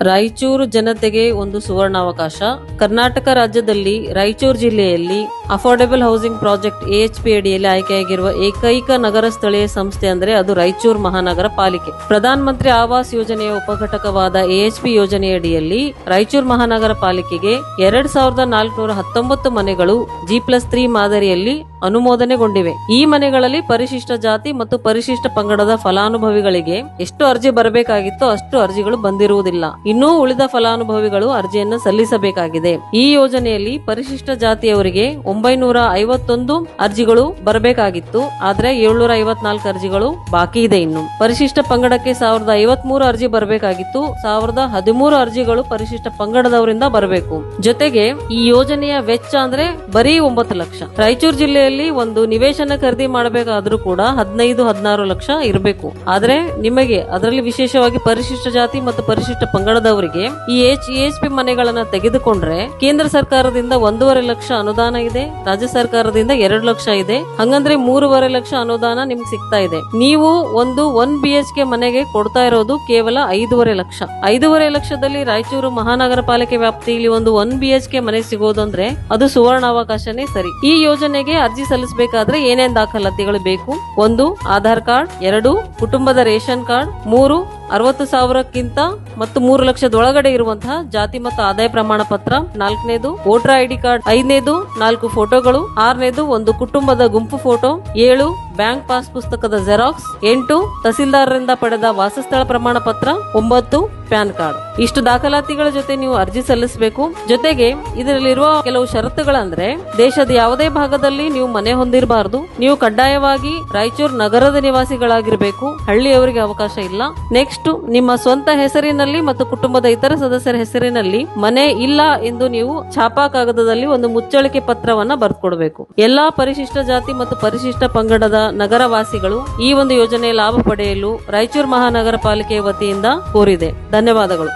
ರಾಯಚೂರು ಜನತೆಗೆ ಒಂದು ಸುವರ್ಣಾವಕಾಶ. ಕರ್ನಾಟಕ ರಾಜ್ಯದಲ್ಲಿ ರಾಯಚೂರು ಜಿಲ್ಲೆಯಲ್ಲಿ ಅಫೋರ್ಡೆಬಲ್ ಹೌಸಿಂಗ್ ಪ್ರಾಜೆಕ್ಟ್ AHP ಅಡಿಯಲ್ಲಿ ಆಯ್ಕೆಯಾಗಿರುವ ಏಕೈಕ ನಗರ ಸ್ಥಳೀಯ ಸಂಸ್ಥೆ ಅಂದ್ರೆ ಅದು ರಾಯಚೂರು ಮಹಾನಗರ ಪಾಲಿಕೆ. ಪ್ರಧಾನ ಮಂತ್ರಿ ಆವಾಸ್ ಯೋಜನೆಯ ಉಪಘಟಕವಾದ AHP ಯೋಜನೆಯಡಿಯಲ್ಲಿ ರಾಯಚೂರು ಮಹಾನಗರ ಪಾಲಿಕೆಗೆ 2419 ಮನೆಗಳು G+3 ಮಾದರಿಯಲ್ಲಿ ಅನುಮೋದನೆಗೊಂಡಿವೆ. ಈ ಮನೆಗಳಲ್ಲಿ ಪರಿಶಿಷ್ಟ ಜಾತಿ ಮತ್ತು ಪರಿಶಿಷ್ಟ ಪಂಗಡದ ಫಲಾನುಭವಿಗಳಿಗೆ ಎಷ್ಟು ಅರ್ಜಿ ಬರಬೇಕಾಗಿತ್ತೋ ಅಷ್ಟು ಅರ್ಜಿಗಳು ಬಂದಿರುವುದಿಲ್ಲ. ಇನ್ನೂ ಉಳಿದ ಫಲಾನುಭವಿಗಳು ಅರ್ಜಿಯನ್ನು ಸಲ್ಲಿಸಬೇಕಾಗಿದೆ. ಈ ಯೋಜನೆಯಲ್ಲಿ ಪರಿಶಿಷ್ಟ ಜಾತಿಯವರಿಗೆ 951 ಅರ್ಜಿಗಳು ಬರಬೇಕಾಗಿತ್ತು. ಆದ್ರೆ 754 ಅರ್ಜಿಗಳು ಬಾಕಿ ಇದೆ. ಇನ್ನು ಪರಿಶಿಷ್ಟ ಪಂಗಡಕ್ಕೆ 1053 ಅರ್ಜಿ ಬರಬೇಕಾಗಿತ್ತು. 1013 ಅರ್ಜಿಗಳು ಪರಿಶಿಷ್ಟ ಪಂಗಡದವರಿಂದ ಬರಬೇಕು. ಜೊತೆಗೆ ಈ ಯೋಜನೆಯ ವೆಚ್ಚ ಅಂದ್ರೆ ಬರೀ 9 ಲಕ್ಷ. ರಾಯಚೂರು ಜಿಲ್ಲೆಯಲ್ಲಿ ಒಂದು ನಿವೇಶನ ಖರೀದಿ ಮಾಡಬೇಕಾದ್ರೂ ಕೂಡ 15-16 ಲಕ್ಷ ಇರಬೇಕು. ಆದ್ರೆ ನಿಮಗೆ ಅದರಲ್ಲಿ ವಿಶೇಷವಾಗಿ ಪರಿಶಿಷ್ಟ ಜಾತಿ ಮತ್ತು ಪರಿಶಿಷ್ಟ ಪಂಗಡದವರಿಗೆ ಈ AHP ಮನೆಗಳನ್ನ ತೆಗೆದುಕೊಂಡ್ರೆ ಕೇಂದ್ರ ಸರ್ಕಾರದಿಂದ 1.5 ಲಕ್ಷ ಅನುದಾನ ಇದೆ, ರಾಜ್ಯ ಸರ್ಕಾರದಿಂದ 2 ಲಕ್ಷ ಇದೆ. ಹಂಗಂದ್ರೆ 3.5 ಲಕ್ಷ ಅನುದಾನ ನಿಮ್ಗೆ ಸಿಗ್ತಾ ಇದೆ. ನೀವು ಒಂದು 1 BHK ಮನೆಗೆ ಕೊಡ್ತಾ ಇರೋದು ಕೇವಲ 5.5 ಲಕ್ಷ. 5.5 ಲಕ್ಷದಲ್ಲಿ ರಾಯಚೂರು ಮಹಾನಗರ ಪಾಲಿಕೆ ವ್ಯಾಪ್ತಿಯಲ್ಲಿ ಒಂದು 1 BHK ಮನೆ ಸಿಗೋದಂದ್ರೆ ಅದು ಸುವರ್ಣಾವಕಾಶನೇ ಸರಿ. ಈ ಯೋಜನೆಗೆ ಅರ್ಜಿ ಸಲ್ಲಿಸಬೇಕಾದ್ರೆ ಏನೇನ್ ದಾಖಲಾತಿಗಳು ಬೇಕು? 1 ಆಧಾರ್ ಕಾರ್ಡ್, 2 ಕುಟುಂಬದ ರೇಷನ್ ಕಾರ್ಡ್, 3 60,000ಕ್ಕಿಂತ ಮತ್ತು 3 ಲಕ್ಷದೊಳಗಡೆ ಇರುವಂತಹ ಜಾತಿ ಮತ್ತು ಆದಾಯ ಪ್ರಮಾಣ ಪತ್ರ, 4ನೇದು ವೋಟರ್ ID ಕಾರ್ಡ್, 5ನೇದು 4 ಫೋಟೋಗಳು, 6ನೇದು ಒಂದು ಕುಟುಂಬದ ಗುಂಪು ಫೋಟೋ, 7 ಬ್ಯಾಂಕ್ ಪಾಸ್ ಪುಸ್ತಕದ ಜೆರಾಕ್ಸ್, 8 ತಹಸೀಲ್ದಾರರಿಂದ ಪಡೆದ ವಾಸಸ್ಥಳ ಪ್ರಮಾಣ ಪತ್ರ, 9 ಪ್ಯಾನ್ ಕಾರ್ಡ್. ಇಷ್ಟು ದಾಖಲಾತಿಗಳ ಜೊತೆ ನೀವು ಅರ್ಜಿ ಸಲ್ಲಿಸಬೇಕು. ಜೊತೆಗೆ ಇದರಲ್ಲಿರುವ ಕೆಲವು ಷರತ್ತುಗಳಂದ್ರೆ ದೇಶದ ಯಾವುದೇ ಭಾಗದಲ್ಲಿ ನೀವು ಮನೆ ಹೊಂದಿರಬಾರದು. ನೀವು ಕಡ್ಡಾಯವಾಗಿ ರಾಯಚೂರು ನಗರದ ನಿವಾಸಿಗಳಾಗಿರಬೇಕು. ಹಳ್ಳಿಯವರಿಗೆ ಅವಕಾಶ ಇಲ್ಲ. ನೆಕ್ಸ್ಟ್ ನಿಮ್ಮ ಸ್ವಂತ ಹೆಸರಿನಲ್ಲಿ ಮತ್ತು ಕುಟುಂಬದ ಇತರ ಸದಸ್ಯರ ಹೆಸರಿನಲ್ಲಿ ಮನೆ ಇಲ್ಲ ಎಂದು ನೀವು ಛಾಪಾ ಕಾಗದದಲ್ಲಿ ಒಂದು ಮುಚ್ಚಳಿಕೆ ಪತ್ರವನ್ನ ಬರೆದುಕೊಡಬೇಕು. ಎಲ್ಲಾ ಪರಿಶಿಷ್ಟ ಜಾತಿ ಮತ್ತು ಪರಿಶಿಷ್ಟ ಪಂಗಡದ ನಗರವಾಸಿಗಳು ಈ ಒಂದು ಯೋಜನೆಯ ಲಾಭ ಪಡೆಯಲು ರಾಯಚೂರು ಮಹಾನಗರ ಪಾಲಿಕೆಯ ವತಿಯಿಂದ ಕೋರಿದೆ. ಧನ್ಯವಾದಗಳು.